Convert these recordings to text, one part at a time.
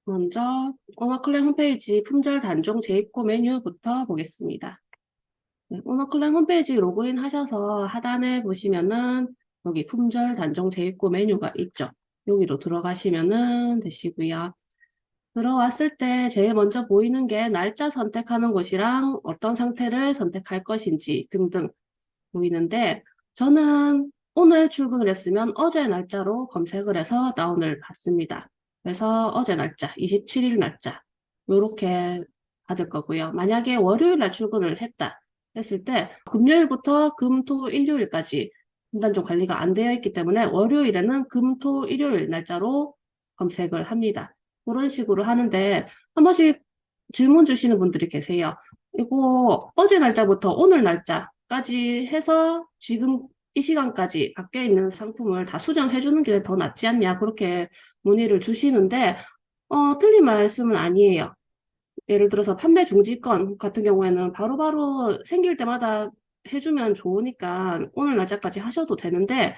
먼저 오너클램 홈페이지 품절 단종 재입고 메뉴부터 보겠습니다. 네, 오너클램 홈페이지 로그인 하셔서 하단에 보시면은 여기 품절 단종 재입고 메뉴가 있죠. 여기로 들어가시면은 되시고요. 들어왔을 때 제일 먼저 보이는 게 날짜 선택하는 곳이랑 어떤 상태를 선택할 것인지 등등 보이는데 저는 오늘 출근을 했으면 어제 날짜로 검색을 해서 다운을 받습니다. 그래서 어제 날짜, 27일 날짜 요렇게 받을 거고요. 만약에 월요일 날 출근을 했다 했을 때 금요일부터 금, 토, 일요일까지 분단종 관리가 안 되어 있기 때문에 월요일에는 금, 토, 일요일 날짜로 검색을 합니다. 그런 식으로 하는데 한 번씩 질문 주시는 분들이 계세요. 이거 어제 날짜부터 오늘 날짜까지 해서 지금 이 시간까지 밖에 있는 상품을 다 수정해 주는 게 더 낫지 않냐 그렇게 문의를 주시는데 틀린 말씀은 아니에요. 예를 들어서 판매 중지권 같은 경우에는 바로바로 생길 때마다 해주면 좋으니까 오늘 날짜까지 하셔도 되는데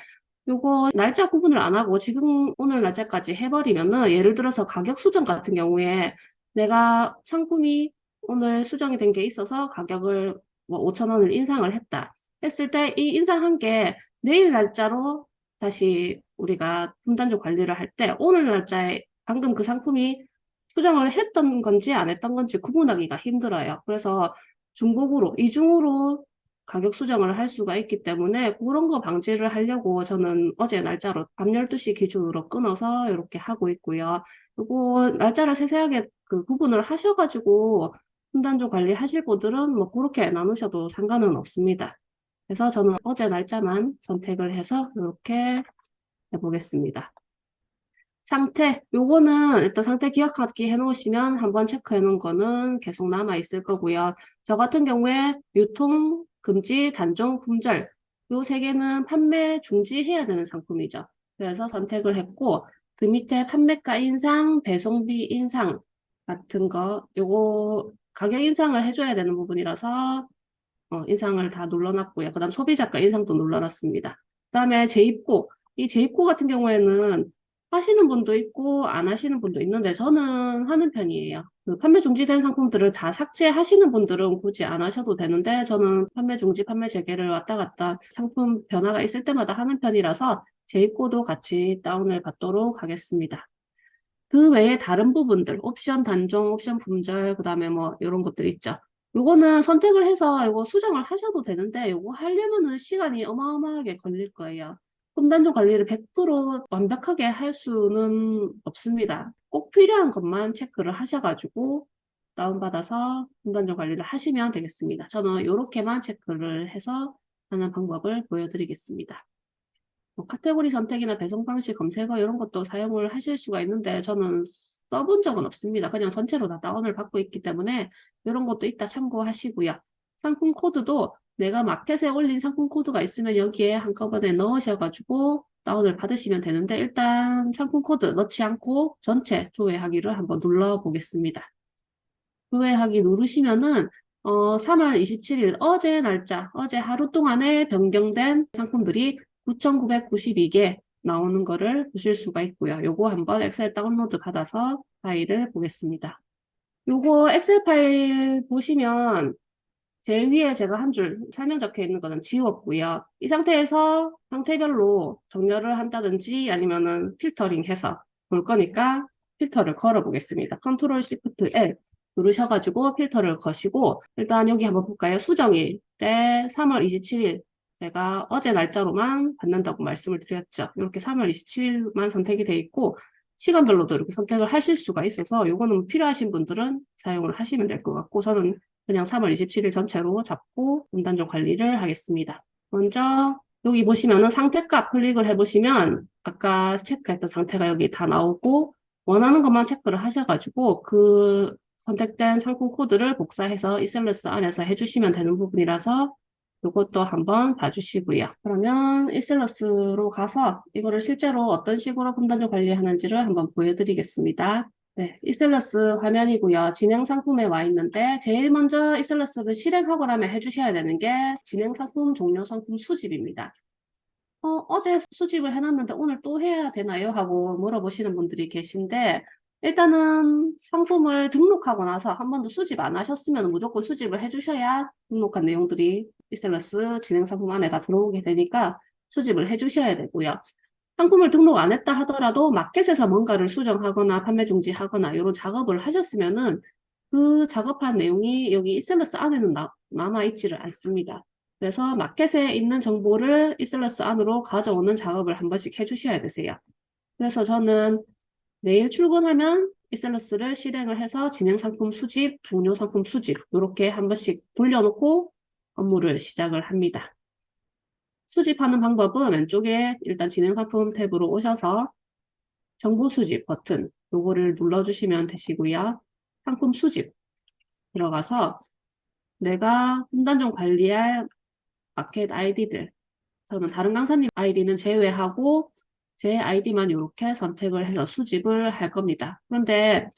요거 날짜 구분을 안 하고 지금 오늘 날짜까지 해버리면은 예를 들어서 가격 수정 같은 경우에 내가 상품이 오늘 수정이 된 게 있어서 가격을 뭐 5천 원을 인상을 했다 했을 때 이 인상한 게 내일 날짜로 다시 우리가 분단조 관리를 할 때 오늘 날짜에 방금 그 상품이 수정을 했던 건지 안 했던 건지 구분하기가 힘들어요. 그래서 중복으로, 이중으로 가격 수정을 할 수가 있기 때문에 그런 거 방지를 하려고 저는 어제 날짜로 밤 12시 기준으로 끊어서 이렇게 하고 있고요. 그리고 날짜를 세세하게 그 구분을 하셔가지고 분단조 관리하실 분들은 뭐 그렇게 나누셔도 상관은 없습니다. 그래서 저는 어제 날짜만 선택을 해서 이렇게 해보겠습니다. 상태, 요거는 일단 상태 기억하기 해놓으시면 한번 체크해 놓은 거는 계속 남아 있을 거고요. 저 같은 경우에 유통, 금지, 단종, 품절 요 세 개는 판매 중지해야 되는 상품이죠. 그래서 선택을 했고 그 밑에 판매가 인상, 배송비 인상 같은 거 요거 가격 인상을 해줘야 되는 부분이라서 인상을 다 눌러놨고요. 그 다음 소비자가 인상도 눌러놨습니다. 그 다음에 재입고 이 재입고 같은 경우에는 하시는 분도 있고 안 하시는 분도 있는데 저는 하는 편이에요. 그 판매 중지된 상품들을 다 삭제하시는 분들은 굳이 안 하셔도 되는데 저는 판매 중지, 판매 재개를 왔다 갔다 상품 변화가 있을 때마다 하는 편이라서 재입고도 같이 다운을 받도록 하겠습니다. 그 외에 다른 부분들, 옵션 단종, 옵션 품절, 그 다음에 뭐 이런 것들 있죠. 요거는 선택을 해서 이거 수정을 하셔도 되는데 요거 하려면은 시간이 어마어마하게 걸릴 거예요. 홈단종 관리를 100% 완벽하게 할 수는 없습니다. 꼭 필요한 것만 체크를 하셔가지고 다운받아서 홈단종 관리를 하시면 되겠습니다. 저는 이렇게만 체크를 해서 하는 방법을 보여드리겠습니다. 뭐 카테고리 선택이나 배송 방식 검색어 이런 것도 사용을 하실 수가 있는데 저는 써본 적은 없습니다. 그냥 전체로 다 다운을 받고 있기 때문에 이런 것도 이따 참고하시고요. 상품 코드도 내가 마켓에 올린 상품 코드가 있으면 여기에 한꺼번에 넣으셔가지고 다운을 받으시면 되는데 일단 상품 코드 넣지 않고 전체 조회하기를 한번 눌러보겠습니다. 조회하기 누르시면은 3월 27일 어제 날짜, 어제 하루 동안에 변경된 상품들이 9,992개 나오는 거를 보실 수가 있고요. 요거 한번 엑셀 다운로드 받아서 파일을 보겠습니다. 요거 엑셀 파일 보시면 제일 위에 제가 한 줄 설명 적혀 있는 거는 지웠고요. 이 상태에서 상태별로 정렬을 한다든지 아니면은 필터링 해서 볼 거니까 필터를 걸어 보겠습니다. 컨트롤 시프트 L 누르셔가지고 필터를 거시고 일단 여기 한번 볼까요? 수정일 때 3월 27일 제가 어제 날짜로만 받는다고 말씀을 드렸죠. 이렇게 3월 27일만 선택이 돼 있고 시간별로도 이렇게 선택을 하실 수가 있어서 요거는 필요하신 분들은 사용을 하시면 될 것 같고 저는 그냥 3월 27일 전체로 잡고 분단종 관리를 하겠습니다. 먼저 여기 보시면은 상태값 클릭을 해보시면 아까 체크했던 상태가 여기 다 나오고 원하는 것만 체크를 하셔가지고 그 선택된 상품 코드를 복사해서 이셀러스 안에서 해주시면 되는 부분이라서 이것도 한번 봐주시고요. 그러면 이셀러스로 가서 이거를 실제로 어떤 식으로 분단종 관리하는지를 한번 보여드리겠습니다. 네, 이셀러스 화면이고요. 진행 상품에 와 있는데 제일 먼저 이셀러스를 실행하고 나면 해주셔야 되는 게 진행 상품, 종료 상품 수집입니다. 어제 수집을 해놨는데 오늘 또 해야 되나요? 하고 물어보시는 분들이 계신데 일단은 상품을 등록하고 나서 한 번도 수집 안 하셨으면 무조건 수집을 해주셔야 등록한 내용들이 이셀러스 진행 상품 안에 다 들어오게 되니까 수집을 해주셔야 되고요. 상품을 등록 안 했다 하더라도 마켓에서 뭔가를 수정하거나 판매 중지하거나 이런 작업을 하셨으면은 그 작업한 내용이 여기 이셀러스 안에는 남아있지를 않습니다. 그래서 마켓에 있는 정보를 이셀러스 안으로 가져오는 작업을 한 번씩 해주셔야 되세요. 그래서 저는 매일 출근하면 이셀러스를 실행을 해서 진행 상품 수집, 종료 상품 수집 이렇게 한 번씩 돌려놓고 업무를 시작을 합니다. 수집하는 방법은 왼쪽에 일단 진행 상품 탭으로 오셔서 정보 수집 버튼 요거를 눌러주시면 되시고요. 상품 수집 들어가서 내가 분단종 관리할 마켓 아이디들 저는 다른 강사님 아이디는 제외하고 제 아이디만 이렇게 선택을 해서 수집을 할 겁니다. 그런데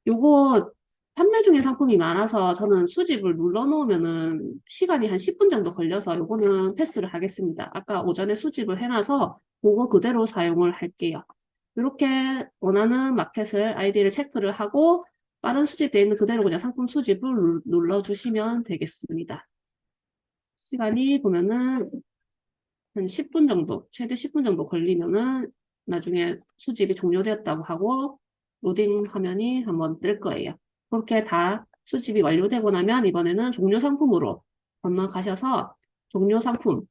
요거 판매 중인 상품이 많아서 저는 수집을 눌러 놓으면은 시간이 한 10분 정도 걸려서 요거는 패스를 하겠습니다. 아까 오전에 수집을 해놔서 그거 그대로 사용을 할게요. 이렇게 원하는 마켓을 아이디를 체크를 하고 빠른 수집되어 있는 그대로 그냥 상품 수집을 눌러주시면 되겠습니다. 시간이 보면은 한 10분 정도, 최대 10분 정도 걸리면은 나중에 수집이 종료되었다고 하고 로딩 화면이 한번 뜰 거예요. 그렇게 다 수집이 완료되고 나면 이번에는 종료 상품으로 건너가셔서 종료 상품,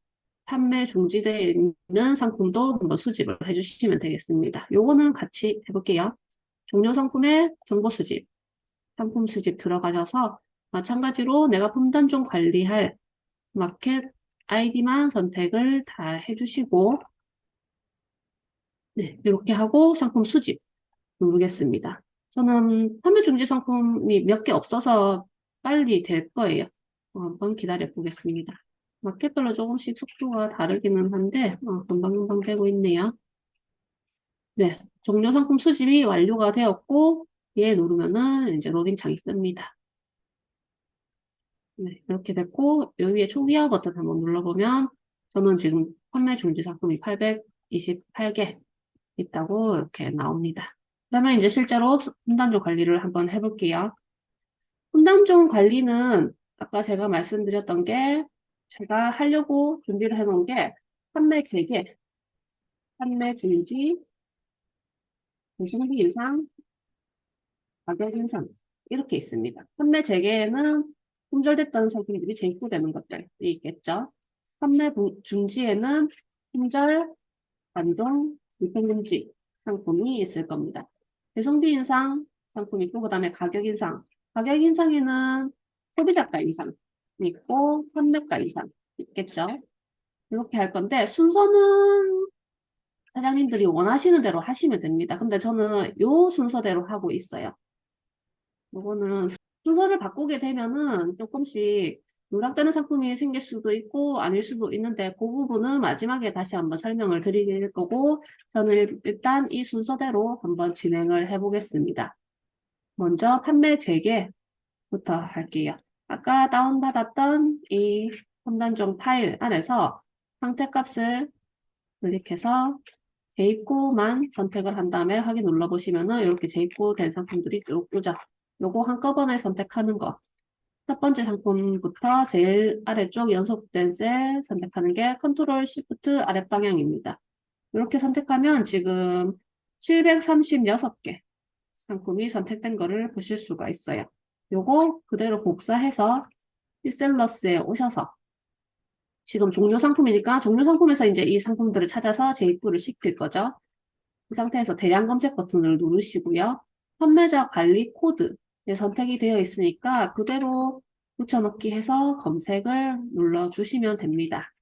판매 중지되어 있는 상품도 한번 수집을 해주시면 되겠습니다. 요거는 같이 해볼게요. 종료 상품의 정보 수집, 상품 수집 들어가셔서 마찬가지로 내가 품단종 관리할 마켓 아이디만 선택을 다 해주시고 네, 이렇게 하고 상품 수집 누르겠습니다. 저는 판매 중지 상품이 몇 개 없어서 빨리 될 거예요. 한번 기다려 보겠습니다. 마켓별로 조금씩 속도가 다르기는 한데 금방금방 되고 있네요. 네, 종료 상품 수집이 완료가 되었고 얘 누르면은 이제 로딩 창이 뜹니다. 네, 이렇게 됐고 여기 위에 초기화 버튼 한번 눌러보면 저는 지금 판매 중지 상품이 828개 있다고 이렇게 나옵니다. 그러면 이제 실제로 분단종 관리를 한번 해볼게요. 분단종 관리는 아까 제가 말씀드렸던 게 제가 하려고 준비를 해놓은 게 판매 재개, 판매 중지, 배송비 인상, 가격 인상 이렇게 있습니다. 판매 재개에는 품절됐던 상품들이 재입고되는 것들이 있겠죠. 판매 중지에는 품절, 단종, 유통금지 상품이 있을 겁니다. 배송비 인상 상품이 있고, 그 다음에 가격 인상. 가격 인상에는 소비자가 인상 있고, 판매가 인상 있겠죠. 이렇게 할 건데, 순서는 사장님들이 원하시는 대로 하시면 됩니다. 근데 저는 요 순서대로 하고 있어요. 요거는 순서를 바꾸게 되면은 조금씩 누락되는 상품이 생길 수도 있고 아닐 수도 있는데 그 부분은 마지막에 다시 한번 설명을 드릴 거고 저는 일단 이 순서대로 한번 진행을 해보겠습니다. 먼저 판매 재개부터 할게요. 아까 다운받았던 이 첨단종 파일 안에서 상태값을 클릭해서 재입고만 선택을 한 다음에 확인 눌러보시면은 이렇게 재입고된 상품들이 쭉 뜨죠. 요거 한꺼번에 선택하는 거. 첫 번째 상품부터 제일 아래쪽 연속된 셀 선택하는 게 컨트롤 시프트 아랫방향입니다. 이렇게 선택하면 지금 736개 상품이 선택된 거를 보실 수가 있어요. 요거 그대로 복사해서 이셀러스에 오셔서 지금 종료 상품이니까 종료 상품에서 이제 이 상품들을 찾아서 재입고를 시킬 거죠. 그 상태에서 대량 검색 버튼을 누르시고요. 판매자 관리 코드 선택이 되어 있으니까 그대로 붙여넣기 해서 검색을 눌러주시면 됩니다.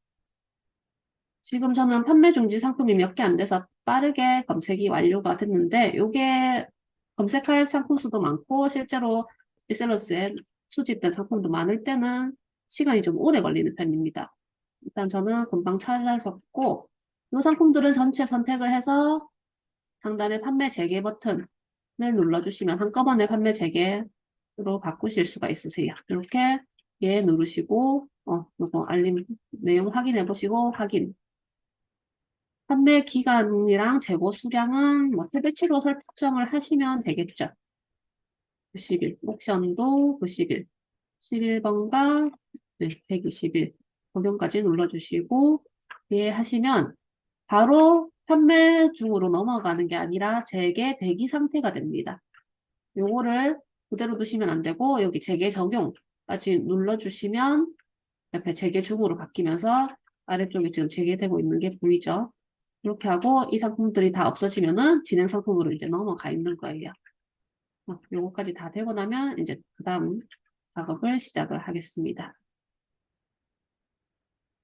지금 저는 판매 중지 상품이 몇 개 안 돼서 빠르게 검색이 완료가 됐는데 이게 검색할 상품 수도 많고 실제로 리셀러스에 수집된 상품도 많을 때는 시간이 좀 오래 걸리는 편입니다. 일단 저는 금방 찾아졌고 이 상품들은 전체 선택을 해서 상단에 판매 재개 버튼을 눌러주시면 한꺼번에 판매 재개로 바꾸실 수가 있으세요. 이렇게 얘 누르시고 요거 알림 내용 확인해 보시고 확인 판매 기간이랑 재고 수량은 뭐 태배치로 설정을 하시면 되겠죠. 90일, 옵션도 90일, 11번과 네, 120일 적용까지 눌러주시고 이해하시면 바로 판매 중으로 넘어가는 게 아니라 재개 대기 상태가 됩니다. 요거를 그대로 두시면 안 되고 여기 재개 적용까지 눌러주시면 옆에 재개 중으로 바뀌면서 아래쪽에 지금 재개되고 있는 게 보이죠? 이렇게 하고 이 상품들이 다 없어지면은 진행 상품으로 이제 넘어가 있는 거예요. 요거까지 다 되고 나면 이제 그 다음 작업을 시작을 하겠습니다.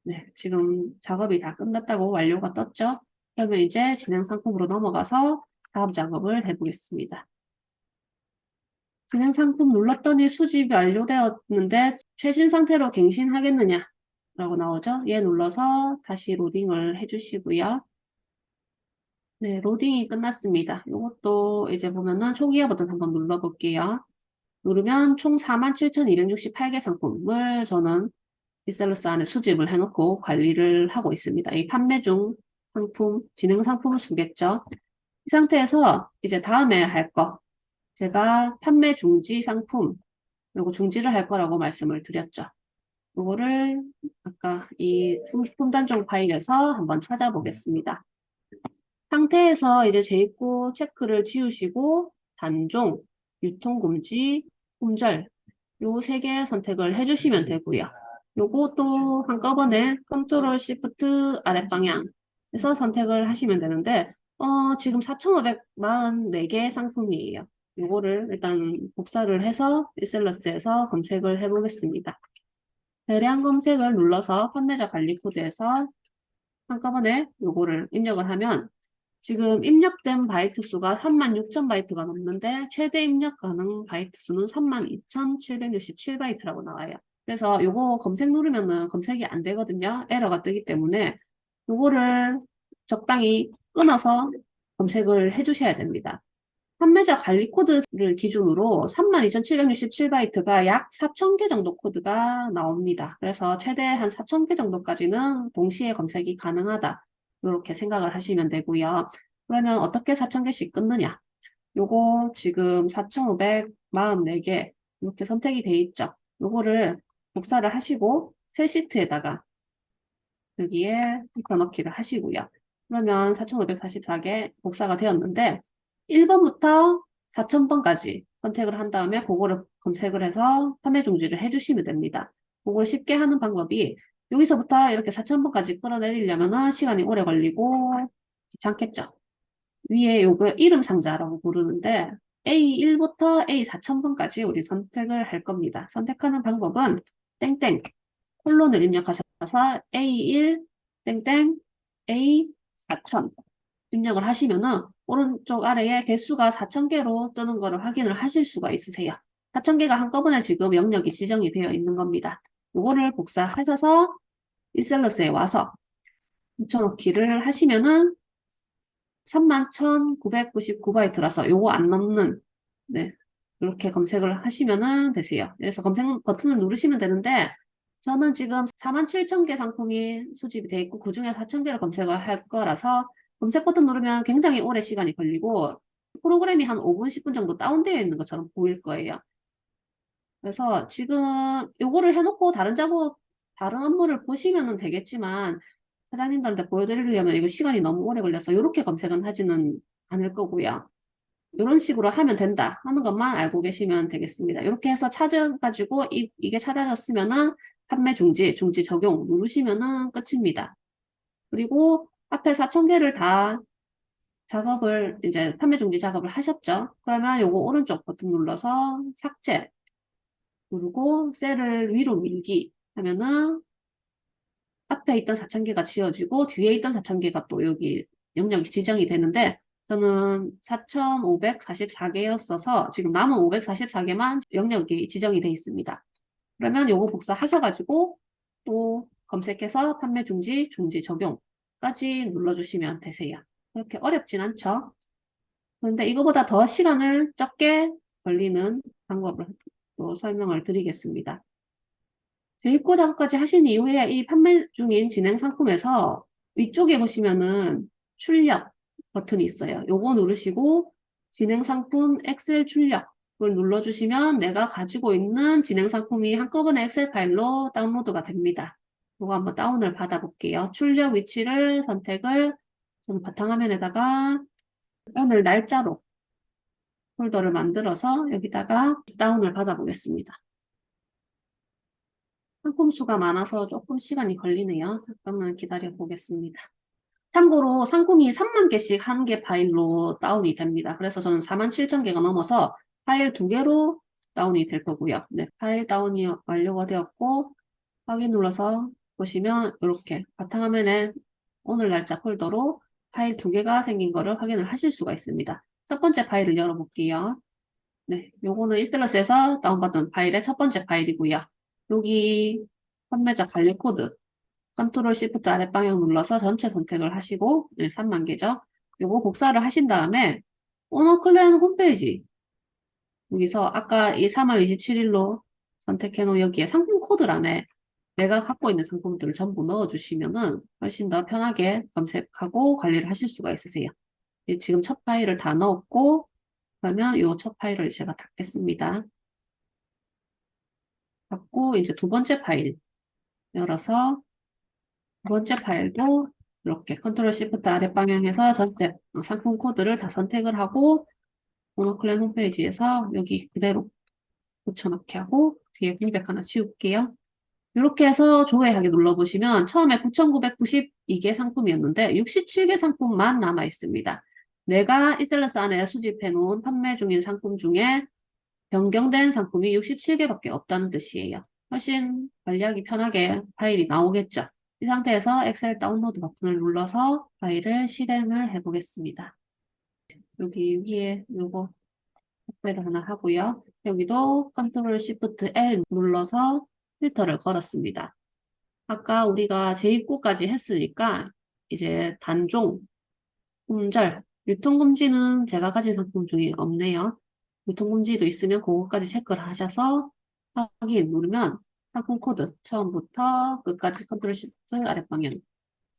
네, 지금 작업이 다 끝났다고 완료가 떴죠? 그러면 이제 진행 상품으로 넘어가서 다음 작업을 해보겠습니다. 진행 상품 눌렀더니 수집이 완료되었는데 최신 상태로 갱신하겠느냐? 라고 나오죠? 얘 눌러서 다시 로딩을 해주시고요. 네, 로딩이 끝났습니다. 이것도 이제 보면은 초기화 버튼 한번 눌러볼게요. 누르면 총 47,268개 상품을 저는 비셀러스 안에 수집을 해놓고 관리를 하고 있습니다. 이 판매 중 상품, 진행 상품 수겠죠. 이 상태에서 이제 다음에 할 거, 제가 판매 중지 상품, 요거 중지를 할 거라고 말씀을 드렸죠. 요거를 아까 이 품단종 파일에서 한번 찾아보겠습니다. 상태에서 이제 재입고 체크를 지우시고 단종, 유통금지, 품절 요 세 개 선택을 해주시면 되고요. 요것도 한꺼번에 컨트롤 시프트 아랫방향에서 선택을 하시면 되는데 지금 4,544개 상품이에요. 요거를 일단 복사를 해서 리셀러스에서 검색을 해보겠습니다. 대량 검색을 눌러서 판매자 관리 코드에서 한꺼번에 요거를 입력을 하면 지금 입력된 바이트 수가 36,000바이트가 넘는데 최대 입력 가능 바이트 수는 32,767바이트라고 나와요. 그래서 요거 검색 누르면은 검색이 안 되거든요. 에러가 뜨기 때문에 요거를 적당히 끊어서 검색을 해주셔야 됩니다. 판매자 관리 코드를 기준으로 32,767바이트가 약 4,000개 정도 코드가 나옵니다. 그래서 최대 한 4,000개 정도까지는 동시에 검색이 가능하다. 이렇게 생각을 하시면 되고요. 그러면 어떻게 4,000개씩 끊느냐? 요거 지금 4,544개 이렇게 선택이 돼 있죠. 요거를 복사를 하시고 새 시트에다가 여기에 입혀넣기를 하시고요. 그러면 4,544개 복사가 되었는데 1번부터 4,000번까지 선택을 한 다음에 그거를 검색을 해서 판매 중지를 해주시면 됩니다. 그걸 쉽게 하는 방법이 여기서부터 이렇게 4,000번까지 끌어내리려면 시간이 오래 걸리고 귀찮겠죠. 위에 요거 이름 상자라고 부르는데 A1부터 A4,000번까지 우리 선택을 할 겁니다. 선택하는 방법은 땡땡 콜론을 입력하셔서 A1 땡땡 A4,000 입력을 하시면은 오른쪽 아래에 개수가 4,000개로 뜨는 거를 확인을 하실 수가 있으세요. 4,000개가 한꺼번에 지금 영역이 지정이 되어 있는 겁니다. 이거를 복사하셔서 이셀러스에 와서 붙여넣기를 하시면은 31,999바이트라서 요거 안 넘는 네 이렇게 검색을 하시면은 되세요. 그래서 검색 버튼을 누르시면 되는데 저는 지금 47,000개 상품이 수집이 되어 있고 그중에 4,000개를 검색을 할 거라서 검색 버튼 누르면 굉장히 오래 시간이 걸리고 프로그램이 한 5분, 10분 정도 다운되어 있는 것처럼 보일 거예요. 그래서 지금 요거를 해놓고 다른 업무를 보시면 되겠지만 사장님들한테 보여드리려면 이거 시간이 너무 오래 걸려서 이렇게 검색은 하지는 않을 거고요. 이런 식으로 하면 된다 하는 것만 알고 계시면 되겠습니다. 이렇게 해서 찾아가지고 이게 찾아졌으면은 판매 중지, 중지 적용 누르시면은 끝입니다. 그리고 앞에 4,000개를 다 작업을 이제 판매 중지 작업을 하셨죠? 그러면 요거 오른쪽 버튼 눌러서 삭제 누르고 셀을 위로 밀기 하면은 앞에 있던 4,000개가 지워지고 뒤에 있던 4,000개가 또 여기 영역이 지정이 되는데 저는 4,544개였어서 지금 남은 544개만 영역이 지정이 돼 있습니다. 그러면 요거 복사하셔가지고 또 검색해서 판매 중지, 중지 적용까지 눌러주시면 되세요. 그렇게 어렵진 않죠. 그런데 이거보다 더 시간을 적게 걸리는 방법을 또 설명을 드리겠습니다. 재입고 작업까지 하신 이후에 이 판매 중인 진행 상품에서 위쪽에 보시면은 출력 버튼이 있어요. 요거 누르시고 진행 상품 엑셀 출력을 눌러주시면 내가 가지고 있는 진행 상품이 한꺼번에 엑셀 파일로 다운로드가 됩니다. 요거 한번 다운을 받아 볼게요. 출력 위치를 선택을 저는 바탕화면에다가 오늘 날짜로 폴더를 만들어서 여기다가 다운을 받아 보겠습니다. 상품 수가 많아서 조금 시간이 걸리네요. 잠깐만 기다려 보겠습니다. 참고로 상품이 3만 개씩 한 개 파일로 다운이 됩니다. 그래서 저는 47,000개가 넘어서 파일 2개로 다운이 될 거고요. 네, 파일 다운이 완료가 되었고 확인 눌러서 보시면 이렇게 바탕화면에 오늘 날짜 폴더로 파일 2개가 생긴 거를 확인을 하실 수가 있습니다. 첫 번째 파일을 열어볼게요. 네, 요거는 이슬러스에서 다운받은 파일의 첫 번째 파일이고요. 여기 판매자 관리 코드 컨트롤 시프트 아랫방향 눌러서 전체 선택을 하시고 네, 3만 개죠. 요거 복사를 하신 다음에 오너클랜 홈페이지 여기서 아까 이 3월 27일로 선택해 놓은 여기에 상품 코드란에 내가 갖고 있는 상품들을 전부 넣어주시면은 훨씬 더 편하게 검색하고 관리를 하실 수가 있으세요. 지금 첫 파일을 다 넣었고 그러면 이 첫 파일을 제가 닫겠습니다. 닫고 이제 두 번째 파일 열어서 두 번째 파일도 이렇게 컨트롤 시프트 아랫방향에서 전체 상품 코드를 다 선택을 하고 모노클랜 홈페이지에서 여기 그대로 붙여넣기 하고 뒤에 공백 하나 지울게요. 이렇게 해서 조회하기 눌러보시면 처음에 9,992개 상품이었는데 67개 상품만 남아 있습니다. 내가 이셀러스 안에 수집해 놓은 판매 중인 상품 중에 변경된 상품이 67개밖에 없다는 뜻이에요. 훨씬 관리하기 편하게 파일이 나오겠죠. 이 상태에서 엑셀 다운로드 버튼을 눌러서 파일을 실행을 해보겠습니다. 여기 위에 요거 확대를 하나 하고요. 여기도 컨트롤 시프트 L 눌러서 필터를 걸었습니다. 아까 우리가 재입고까지 했으니까 이제 단종, 품절, 유통금지는 제가 가진 상품 중에 없네요. 유통금지도 있으면 그것까지 체크를 하셔서 확인 누르면 상품 코드 처음부터 끝까지 컨트롤 시프트 아랫방향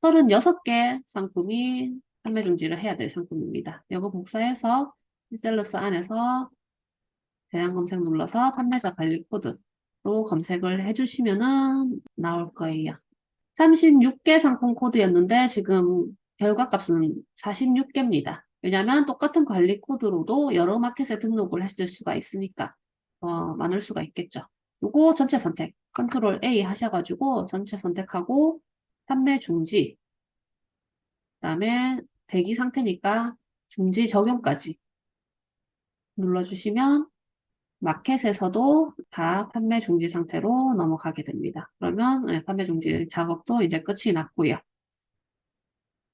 36개 상품이 판매 중지를 해야 될 상품입니다. 이거 복사해서 셀러스 안에서 대량 검색 눌러서 판매자 관리 코드로 검색을 해주시면은 나올 거예요. 36개 상품 코드였는데 지금 결과값은 46개입니다. 왜냐하면 똑같은 관리 코드로도 여러 마켓에 등록을 했을 수가 있으니까 많을 수가 있겠죠. 요거 전체 선택, 컨트롤 A 하셔가지고 전체 선택하고 판매 중지, 그 다음에 대기 상태니까 중지 적용까지 눌러주시면 마켓에서도 다 판매 중지 상태로 넘어가게 됩니다. 그러면 판매 중지 작업도 이제 끝이 났고요.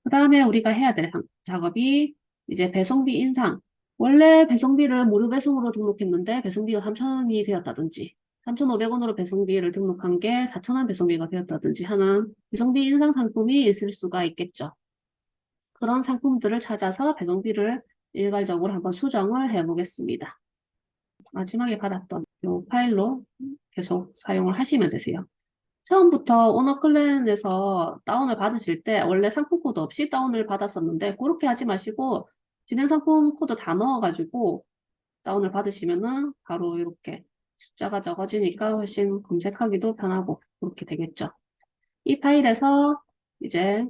그 다음에 우리가 해야 될 작업이 이제 배송비 인상. 원래 배송비를 무료 배송으로 등록했는데 배송비가 3,000원이 되었다든지 3,500원으로 배송비를 등록한 게 4,000원 배송비가 되었다든지 하는 배송비 인상 상품이 있을 수가 있겠죠. 그런 상품들을 찾아서 배송비를 일괄적으로 한번 수정을 해 보겠습니다. 마지막에 받았던 이 파일로 계속 사용을 하시면 되세요. 처음부터 오너클랜에서 다운을 받으실 때 원래 상품 코드 없이 다운을 받았었는데 그렇게 하지 마시고 진행 상품 코드 다 넣어가지고 다운을 받으시면은 바로 이렇게 숫자가 적어지니까 훨씬 검색하기도 편하고 그렇게 되겠죠. 이 파일에서 이제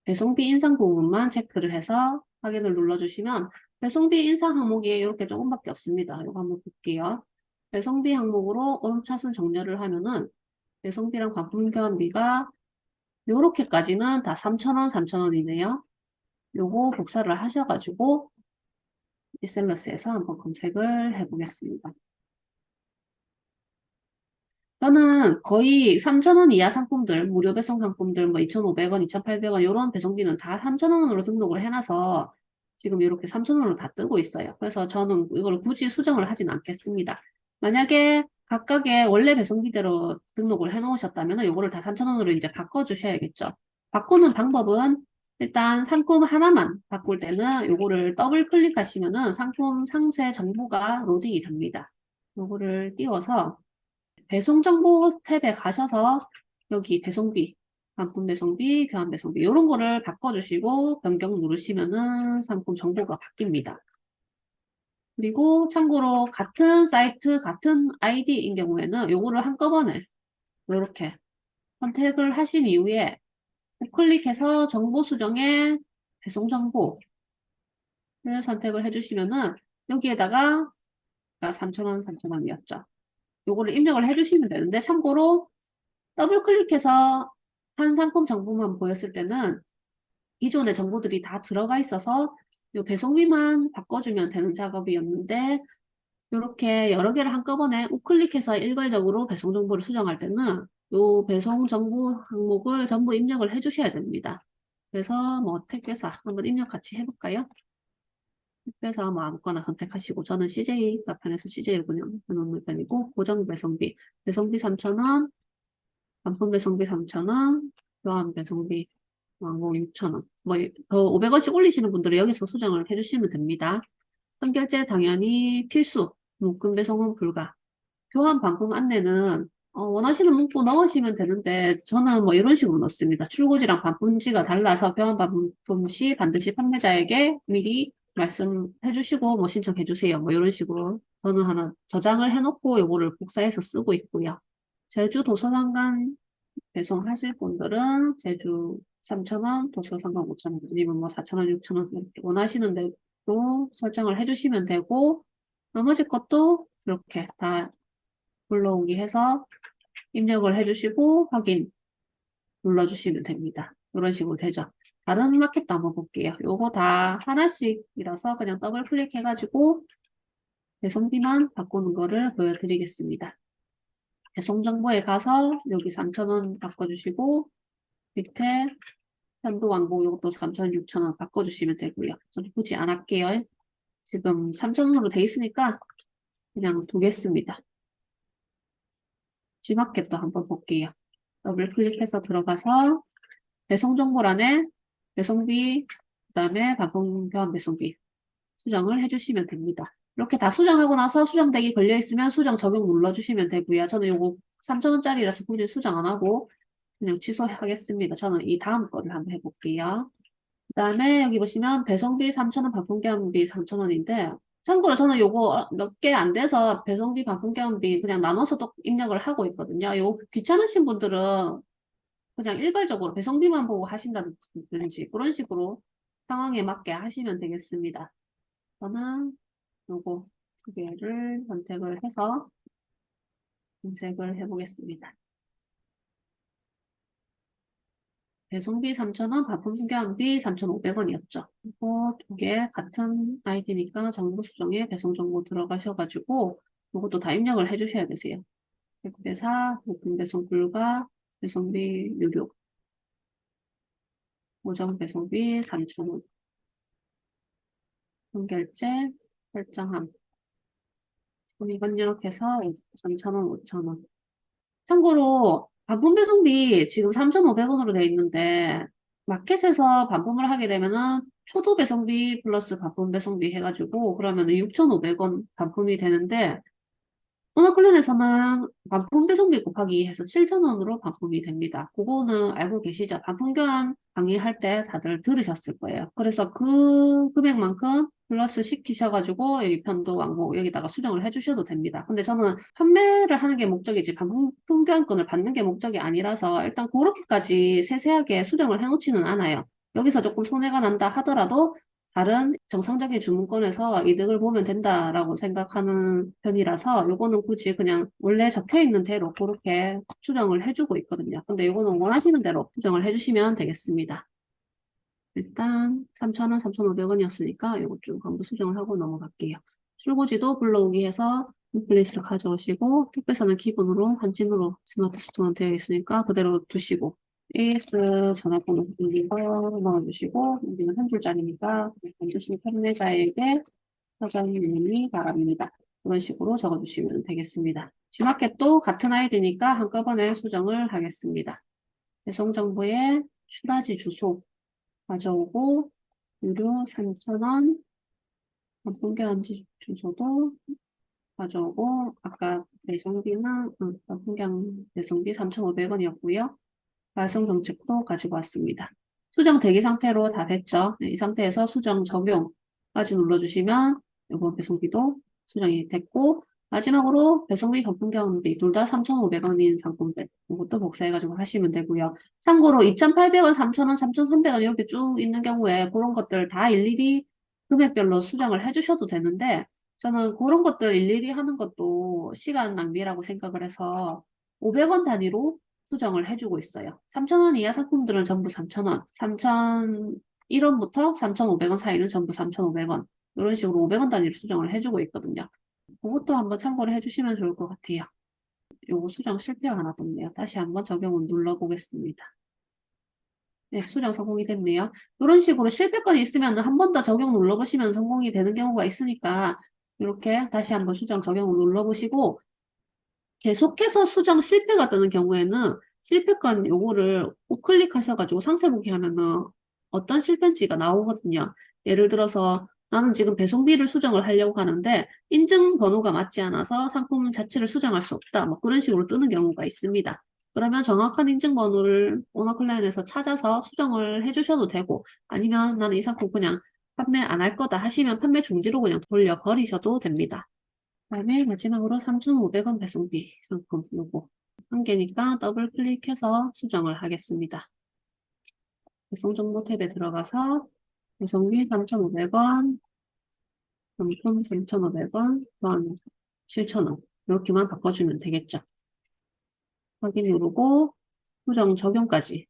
배송비 인상 부분만 체크를 해서 확인을 눌러주시면 배송비 인상 항목이 이렇게 조금밖에 없습니다. 이거 한번 볼게요. 배송비 항목으로 오름차순 정렬을 하면은 배송비랑 반품 교환비가 요렇게까지는 다 3,000원, 3,000원이네요. 요거 복사를 하셔가지고 이셀러스에서 한번 검색을 해보겠습니다. 저는 거의 3,000원 이하 상품들, 무료 배송 상품들, 뭐 2,500원, 2,800원 이런 배송비는 다 3,000원으로 등록을 해놔서 지금 이렇게 3,000원으로 다 뜨고 있어요. 그래서 저는 이걸 굳이 수정을 하진 않겠습니다. 만약에 각각의 원래 배송비대로 등록을 해놓으셨다면 이거를 다 3,000원으로 이제 바꿔주셔야겠죠. 바꾸는 방법은 일단 상품 하나만 바꿀 때는 요거를 더블 클릭하시면은 상품 상세 정보가 로딩이 됩니다. 요거를 띄워서 배송정보 탭에 가셔서 여기 배송비 반품 배송비, 교환 배송비 이런 거를 바꿔주시고 변경 누르시면은 상품 정보가 바뀝니다. 그리고 참고로 같은 사이트, 같은 아이디인 경우에는 요거를 한꺼번에 이렇게 선택을 하신 이후에 클릭해서 정보 수정에 배송 정보를 선택을 해주시면은 여기에다가 3,000원, 3,000원이었죠. 요거를 입력을 해주시면 되는데 참고로 더블 클릭해서 한 상품 정보만 보였을 때는 기존의 정보들이 다 들어가 있어서 요 배송비만 바꿔주면 되는 작업이었는데 이렇게 여러 개를 한꺼번에 우클릭해서 일괄적으로 배송 정보를 수정할 때는 요 배송 정보 항목을 전부 입력을 해주셔야 됩니다. 그래서 뭐 택배사 한번 입력 같이 해볼까요? 택배사 뭐 아무거나 선택하시고 저는 CJ가 편해서 CJ를 그냥 해놓는 편이고 고정 배송비 배송비 3,000원 반품 배송비 3,000원 교환 배송비 뭐 6,000원 뭐 더 500원씩 올리시는 분들은 여기서 수정을 해주시면 됩니다. 선결제 당연히 필수 묶음 배송은 불가 교환 반품 안내는 원하시는 문구 넣으시면 되는데 저는 뭐 이런 식으로 넣습니다. 출고지랑 반품지가 달라서 교환 반품 시 반드시 판매자에게 미리 말씀해 주시고 뭐 신청해 주세요. 뭐 이런 식으로 저는 하나 저장을 해놓고 요거를 복사해서 쓰고 있고요. 제주 도서관간 배송하실 분들은 제주 3,000원, 도서관간 5,000원, 아니면 뭐 4,000원, 6,000원 이렇게 원하시는 대로 설정을 해주시면 되고 나머지 것도 이렇게 다 불러오기 해서 입력을 해주시고 확인 눌러주시면 됩니다. 이런 식으로 되죠. 다른 마켓도 한번 볼게요. 요거 다 하나씩이라서 그냥 더블 클릭해가지고 배송비만 바꾸는 거를 보여드리겠습니다. 배송 정보에 가서 여기 3,000원 바꿔주시고 밑에 편도 왕복 이것도 3,000원, 6,000원 바꿔주시면 되고요. 저는 굳이 안 할게요. 지금 3,000원으로 돼 있으니까 그냥 두겠습니다. G마켓도 한번 볼게요. 더블 클릭해서 들어가서 배송 정보란에 배송비, 그 다음에 반품 교환 배송비 수정을 해주시면 됩니다. 이렇게 다 수정하고 나서 수정되기 걸려있으면 수정 적용 눌러주시면 되고요. 저는 요거 3,000원짜리라서 굳이 수정 안 하고 그냥 취소하겠습니다. 저는 이 다음 거를 한번 해볼게요. 그 다음에 여기 보시면 배송비 3,000원, 반품 교환비 3,000원인데 참고로 저는 요거 몇 개 안 돼서 배송비, 반품 교환비 그냥 나눠서 또 입력을 하고 있거든요. 요거 귀찮으신 분들은 그냥 일괄적으로 배송비만 보고 하신다든지 그런 식으로 상황에 맞게 하시면 되겠습니다. 저는 요거 두 개를 선택을 해서 검색을 해보겠습니다. 배송비 3,000원, 반품 교환비 3,500원이었죠. 이거 두 개 같은 아이디니까 정보 수정에 배송 정보 들어가셔가지고 이것도 다 입력을 해주셔야 되세요. 택배사, 묶음 배송 불가, 배송비 유료, 고정 배송비 3,000원, 선결제 설정함. 이건 이렇게 해서 3,000원, 5,000원. 참고로 반품 배송비 지금 3,500원으로 돼 있는데 마켓에서 반품을 하게 되면은 초도 배송비 플러스 반품 배송비 해가지고 그러면은 6,500원 반품이 되는데 문화클랜에서는 반품 배송비 곱하기 해서 7,000원으로 반품이 됩니다. 그거는 알고 계시죠? 반품 교환 강의할 때 다들 들으셨을 거예요. 그래서 그 금액만큼 플러스 시키셔가지고 여기 편도 왕복 여기다가 수정을 해주셔도 됩니다. 근데 저는 판매를 하는 게 목적이지 반품 교환권을 받는 게 목적이 아니라서 일단 그렇게까지 세세하게 수정을 해놓지는 않아요. 여기서 조금 손해가 난다 하더라도 다른 정상적인 주문권에서 이득을 보면 된다라고 생각하는 편이라서 요거는 굳이 그냥 원래 적혀 있는 대로 그렇게 수정을 해주고 있거든요. 근데 요거는 원하시는 대로 수정을 해주시면 되겠습니다. 일단 3,000원, 3,500원이었으니까 요거 좀 한번 수정을 하고 넘어갈게요. 출고지도 불러오기 해서 인플레이스를 가져오시고 택배사는 기본으로 한진으로 스마트 스토어는 되어 있으니까 그대로 두시고 AS 전화번호 올리고 넣어주시고 여기는 한 줄짜리니까 반드시 판매자에게 사전 문의 바랍니다. 그런 식으로 적어주시면 되겠습니다. G마켓도 같은 아이디니까 한꺼번에 수정을 하겠습니다. 배송 정보에 출하지 주소 가져오고 유료 3,000원 반품 교환지 주소도 가져오고 아까 배송비는 반품 교환 배송비 3,500원이었고요. 발송 정책도 가지고 왔습니다. 수정 대기 상태로 다 됐죠. 네, 이 상태에서 수정 적용까지 눌러주시면 이번 배송비도 수정이 됐고 마지막으로 배송비, 거품경비 둘 다 3,500원인 상품들 이것도 복사해가지고 하시면 되고요. 참고로 2,800원, 3,000원, 3,300원 이렇게 쭉 있는 경우에 그런 것들 다 일일이 금액별로 수정을 해주셔도 되는데 저는 그런 것들 일일이 하는 것도 시간 낭비라고 생각을 해서 500원 단위로 수정을 해주고 있어요. 3,000원 이하 상품들은 전부 3,000원, 3,001원부터 3,500원 사이는 전부 3,500원 이런 식으로 500원 단위로 수정을 해주고 있거든요. 그것도 한번 참고를 해주시면 좋을 것 같아요. 요거 수정 실패가 하나 떴네요. 다시 한번 적용을 눌러보겠습니다. 네, 수정 성공이 됐네요. 이런 식으로 실패권이 있으면 한 번 더 적용 눌러보시면 성공이 되는 경우가 있으니까 이렇게 다시 한번 수정 적용을 눌러보시고 계속해서 수정 실패가 뜨는 경우에는 실패권 요거를 우클릭하셔가지고 상세 보기 하면은 어떤 실패인지가 나오거든요. 예를 들어서 나는 지금 배송비를 수정을 하려고 하는데 인증 번호가 맞지 않아서 상품 자체를 수정할 수 없다. 뭐 그런 식으로 뜨는 경우가 있습니다. 그러면 정확한 인증 번호를 오너클라인에서 찾아서 수정을 해주셔도 되고 아니면 나는 이 상품 그냥 판매 안 할 거다 하시면 판매 중지로 그냥 돌려버리셔도 됩니다. 그다음에 마지막으로 3,500원 배송비 상품 요거 한 개니까 더블 클릭해서 수정을 하겠습니다. 배송 정보 탭에 들어가서 배송비 3,500원, 상품 3,500원, 원 7,000원 이렇게만 바꿔주면 되겠죠. 확인 누르고 수정 적용까지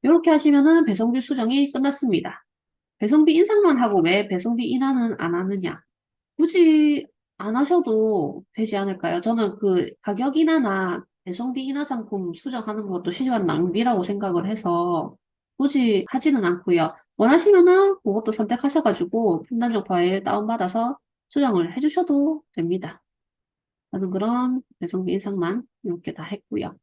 이렇게 하시면은 배송비 수정이 끝났습니다. 배송비 인상만 하고 왜 배송비 인하는 안 하느냐? 굳이 안 하셔도 되지 않을까요? 저는 그 가격 인하나 배송비 인하 상품 수정하는 것도 시간 낭비라고 생각을 해서 굳이 하지는 않고요. 원하시면은 그것도 선택하셔가지고 분단적 파일 다운받아서 수정을 해주셔도 됩니다. 저는 그럼 배송비 인상만 이렇게 다 했고요.